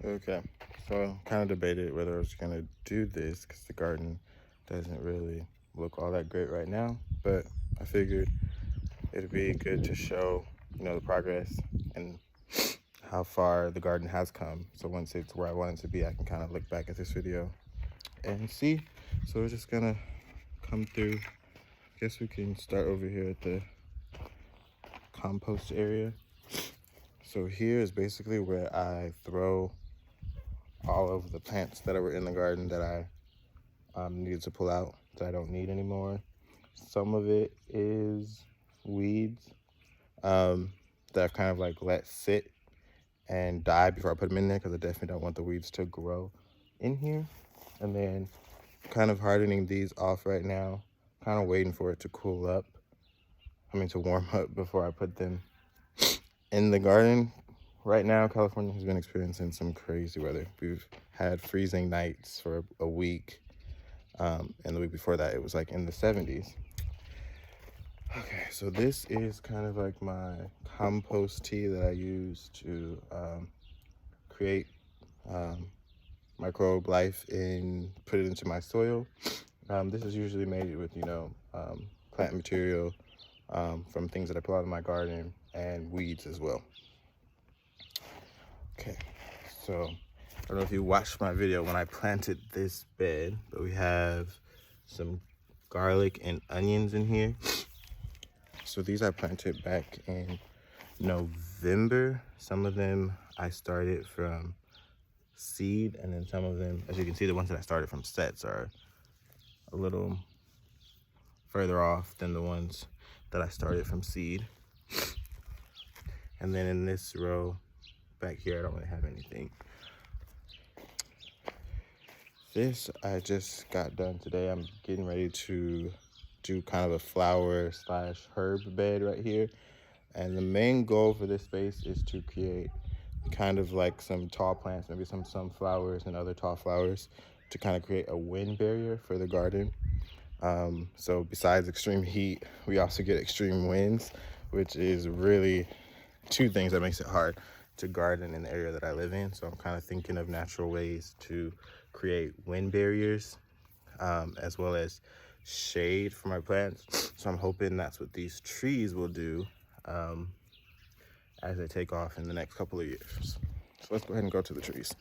Okay, so kind of debated whether I was gonna do this because the garden doesn't really look all that great right now, but I figured it'd be good to show, the progress and how far the garden has come. So once it's where I want it to be, I can kind of look back at this video and see. So we're just gonna come through. I guess we can start over here at the compost area. So here is basically where I throw all of the plants that were in the garden that I needed to pull out that I don't need anymore. Some of it is weeds that I've kind of like let sit and die before I put them in there because I definitely don't want the weeds to grow in here. And then kind of hardening these off right now, kind of waiting for it to cool up. To warm up before I put them in the garden. Right now, California has been experiencing some crazy weather. We've had freezing nights for a week. And the week before that, it was like in the 70s. Okay, so this is kind of like my compost tea that I use to create microbe life and put it into my soil. This is usually made with, plant material from things that I pull out of my garden and weeds as well. Okay, so I don't know if you watched my video when I planted this bed, but we have some garlic and onions in here. So these I planted back in November. Some of them I started from seed, and then some of them, as you can see, the ones that I started from sets are a little further off than the ones that I started from seed. And then in this row back here, I don't really have anything. This I just got done today. I'm getting ready to do kind of a flower / herb bed right here. And the main goal for this space is to create kind of like some tall plants, maybe some sunflowers and other tall flowers to kind of create a wind barrier for the garden. So besides extreme heat, we also get extreme winds, which is really two things that makes it hard to garden in the area that I live in. So I'm kind of thinking of natural ways to create wind barriers, as well as shade for my plants. So I'm hoping that's what these trees will do as they take off in the next couple of years. So let's go ahead and go to the trees.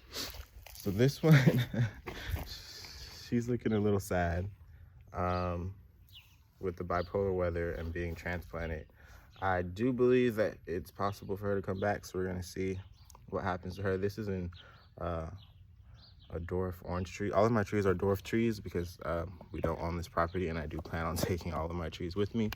So this one, she's looking a little sad with the bipolar weather and being transplanted. I do believe that it's possible for her to come back, so we're gonna see what happens to her. This is a dwarf orange tree. All of my trees are dwarf trees because we don't own this property, and I do plan on taking all of my trees with me.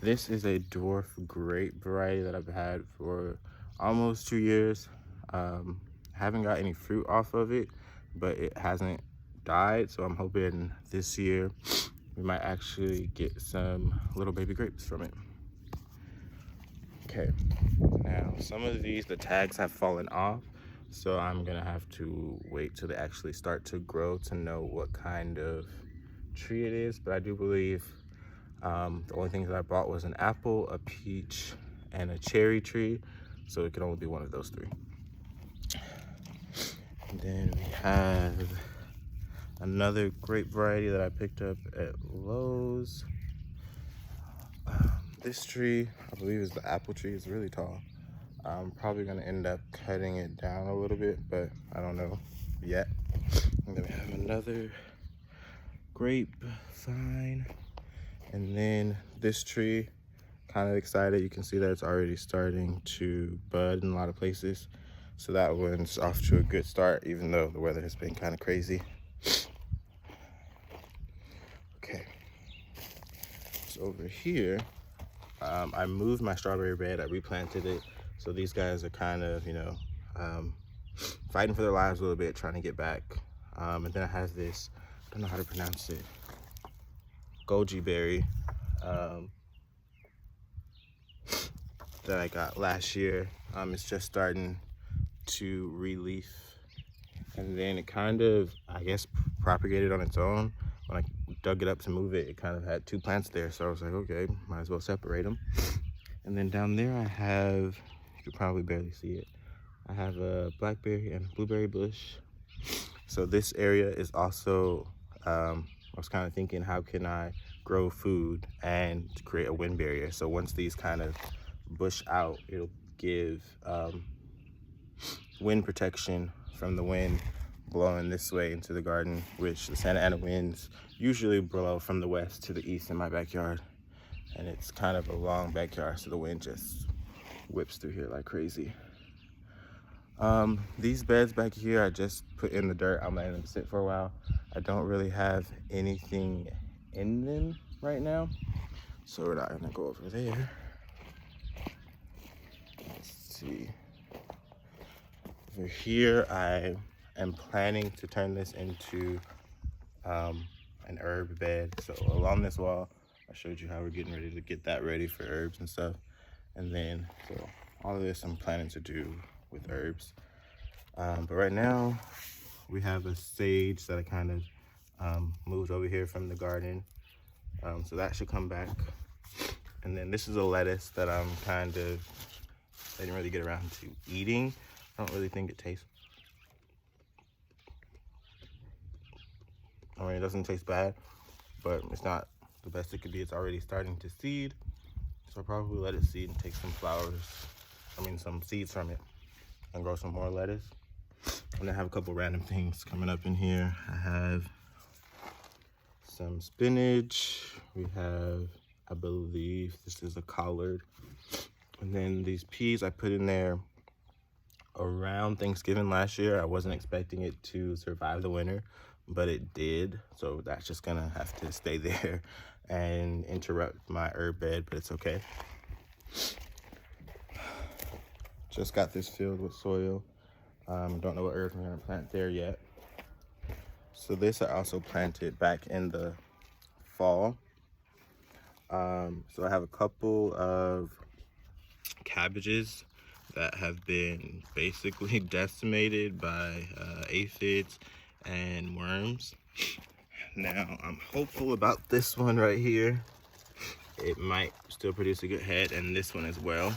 This is a dwarf grape variety that I've had for almost 2 years. Haven't got any fruit off of it, but it hasn't died, so I'm hoping this year we might actually get some little baby grapes from it. Okay, now some of these, the tags have fallen off, so I'm gonna have to wait till they actually start to grow to know what kind of tree it is. But I do believe the only things that I bought was an apple, a peach, and a cherry tree, so it can only be one of those three. And then we have another grape variety that I picked up at Lowe's. This tree, I believe, is the apple tree. It's really tall. I'm probably gonna end up cutting it down a little bit, but I don't know yet. And then we have another grape vine. And then this tree, kind of excited. You can see that it's already starting to bud in a lot of places. So that one's off to a good start, even though the weather has been kind of crazy. Okay, so over here, I moved my strawberry bed, I replanted it. So these guys are kind of, fighting for their lives a little bit, trying to get back. And then I have this, I don't know how to pronounce it, goji berry that I got last year. It's just starting to re-leaf. And then it kind of, I guess, propagated on its own. When I dug it up to move it, it kind of had two plants there. So I was like, okay, might as well separate them. And then down there I have, you could probably barely see it, I have a blackberry and blueberry bush. So this area is also, I was kind of thinking, how can I grow food and create a wind barrier? So once these kind of bush out, it'll give wind protection from the wind blowing this way into the garden, which the Santa Ana winds usually blow from the west to the east in my backyard. And it's kind of a long backyard, so the wind just whips through here like crazy. These beds back here I just put in the dirt. I'm letting them sit for a while. I don't really have anything in them right now, so we're not gonna go over there. Let's see. Over here, I am planning to turn this into an herb bed. So along this wall, I showed you how we're getting ready to get that ready for herbs and stuff. And then, so all of this I'm planning to do with herbs. But right now, we have a sage that I kind of moved over here from the garden. So that should come back. And then this is a lettuce that I'm I didn't really get around to eating. I don't really think it tastes, I mean, it doesn't taste bad, but it's not the best it could be. It's already starting to seed. So I'll probably let it seed and take some some seeds from it and grow some more lettuce. And I have a couple random things coming up in here. I have some spinach. We have, I believe this is a collard. And then these peas I put in there around Thanksgiving last year. I wasn't expecting it to survive the winter, but it did. So that's just gonna have to stay there and interrupt my herb bed, but it's okay. Just got this filled with soil. Don't know what herbs I'm gonna plant there yet. So this I also planted back in the fall. So I have a couple of cabbages that have been basically decimated by aphids and worms. Now I'm hopeful about this one right here. It might still produce a good head, and this one as well.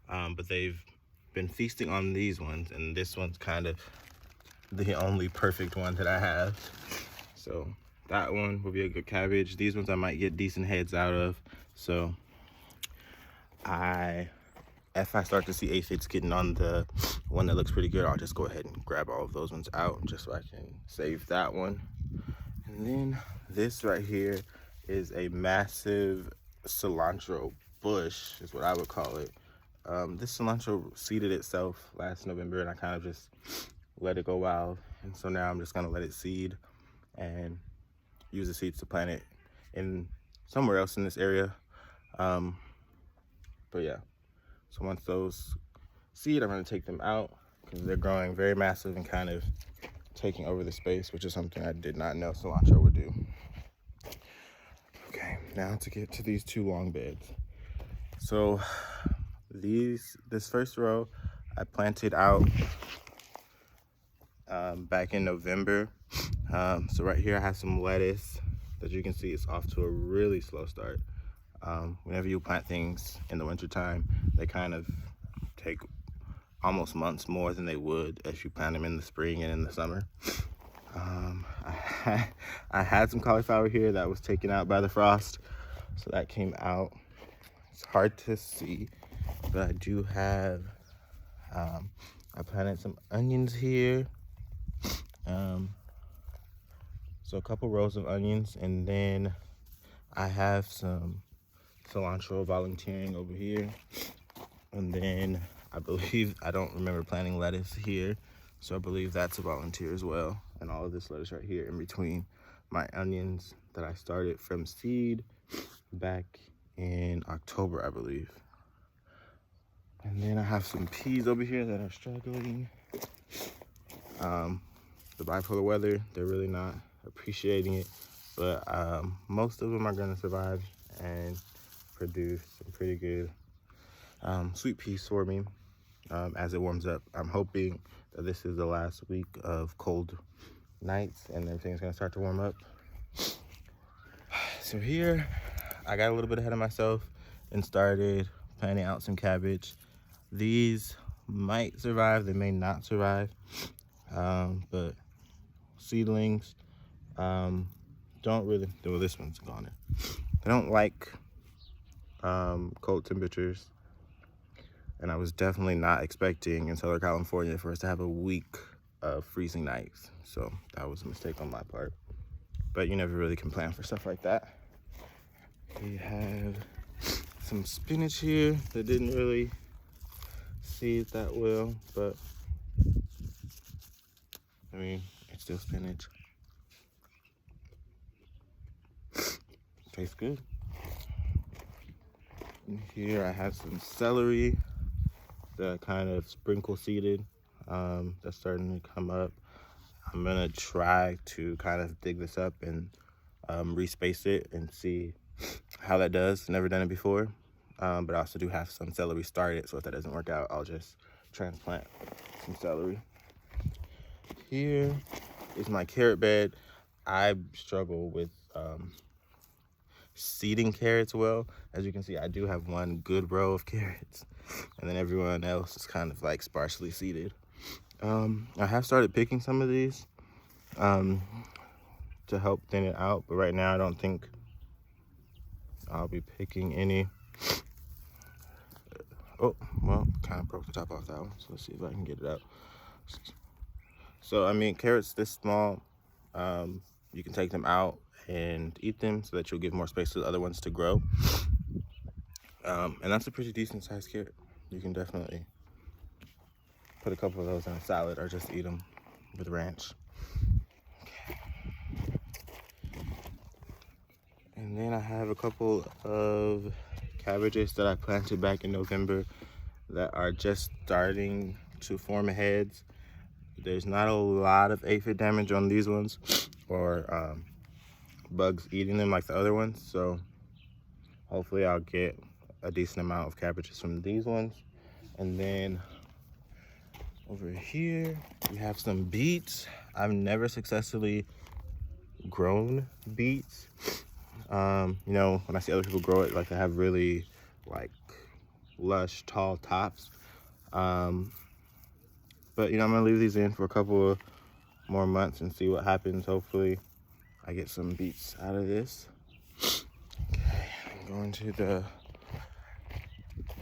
But they've been feasting on these ones, and this one's kind of the only perfect one that I have. So that one will be a good cabbage. These ones I might get decent heads out of. So if I start to see aphids getting on the one that looks pretty good, I'll just go ahead and grab all of those ones out just so I can save that one. And then this right here is a massive cilantro bush, is what I would call it. This cilantro seeded itself last November, and I kind of just let it go wild. And so now I'm just gonna let it seed and use the seeds to plant it in somewhere else in this area. But yeah, so once those seed, I'm gonna take them out because they're growing very massive and kind of taking over the space, which is something I did not know cilantro would do. Okay, now to get to these two long beds. So this first row I planted out back in November. So right here I have some lettuce. As you can see, it's off to a really slow start. Whenever you plant things in the wintertime, they kind of take almost months more than they would if you plant them in the spring and in the summer. I had some cauliflower here that was taken out by the frost, so that came out. It's hard to see, but I do have, I planted some onions here. So a couple rows of onions, and then I have some cilantro volunteering over here. And then I don't remember planting lettuce here, so I believe that's a volunteer as well. And all of this lettuce right here in between my onions that I started from seed back in October, I believe. And then I have some peas over here that are struggling. The bipolar weather, they're really not appreciating it, but most of them are gonna survive and produce some pretty good sweet peas for me as it warms up. I'm hoping that this is the last week of cold nights and everything's gonna start to warm up. So here, I got a little bit ahead of myself and started planting out some cabbage. These might survive, they may not survive. But seedlings don't really, well, this one's gone. They don't like cold temperatures, and I was definitely not expecting in Southern California for us to have a week of freezing nights, so that was a mistake on my part. But you never really can plan for stuff like that. We have some spinach here that didn't really seed that well, but I mean, it's still spinach. Tastes good. And here I have some celery that kind of sprinkle seeded. That's starting to come up. I'm gonna try to kind of dig this up and respace it and see how that does. Never done it before, but I also do have some celery started, so if that doesn't work out, I'll just transplant some celery. Here is my carrot bed. I struggle with seeding carrots well. As you can see, I do have one good row of carrots, and then everyone else is kind of like sparsely seeded. I have started picking some of these to help thin it out, but right now I don't think I'll be picking any. Oh, well, kind of broke the top off that one, so let's see if I can get it out. So, I mean, carrots this small, you can take them out and eat them so that you'll give more space to the other ones to grow. And that's a pretty decent sized carrot. You can definitely put a couple of those in a salad or just eat them with ranch. Okay. And then I have a couple of cabbages that I planted back in November that are just starting to form heads. There's not a lot of aphid damage on these ones or bugs eating them like the other ones, so hopefully I'll get a decent amount of cabbages from these ones. And then over here we have some beets. I've never successfully grown beets. You know, when I see other people grow it, like they have really like lush tall tops. But you know, I'm gonna leave these in for a couple of more months and see what happens. Hopefully I get some beets out of this. Okay, I'm going to the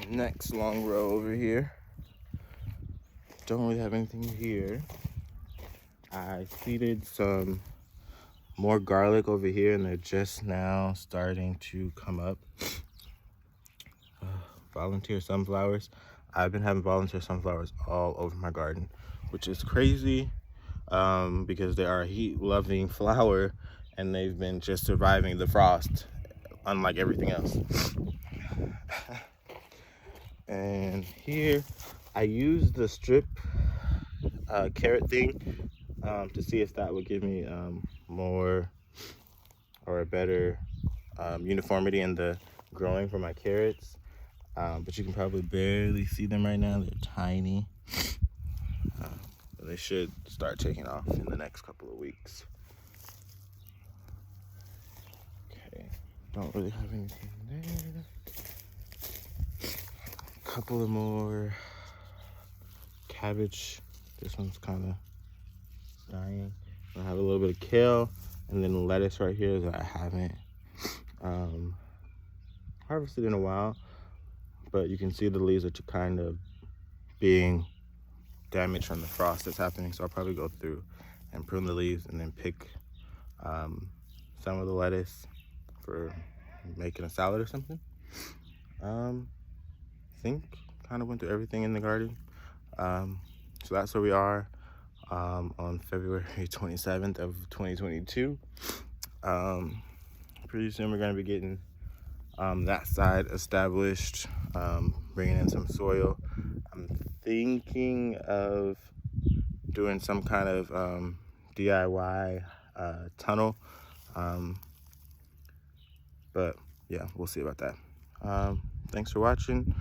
next long row over here. Don't really have anything here. I seeded some more garlic over here, and they're just now starting to come up. Volunteer sunflowers. I've been having volunteer sunflowers all over my garden, which is crazy because they are a heat-loving flower, and they've been just surviving the frost, unlike everything else. And here, I used the strip carrot thing to see if that would give me more or a better uniformity in the growing for my carrots. But you can probably barely see them right now. They're tiny. But they should start taking off in the next couple of weeks. Okay, don't really have anything there. A couple of more cabbage. This one's kind of dying. I have a little bit of kale and then lettuce right here that I haven't harvested in a while. But you can see the leaves are kind of being damaged from the frost that's happening. So I'll probably go through and prune the leaves and then pick some of the lettuce for making a salad or something. I think kind of went through everything in the garden. So that's where we are on February 27th of 2022. Pretty soon we're going to be getting that side established, bringing in some soil. I'm thinking of doing some kind of DIY tunnel, but yeah, we'll see about that. Thanks for watching.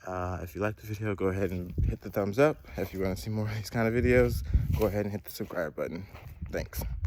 If you liked the video, go ahead and hit the thumbs up. If you want to see more of these kind of videos, go ahead and hit the subscribe button. Thanks.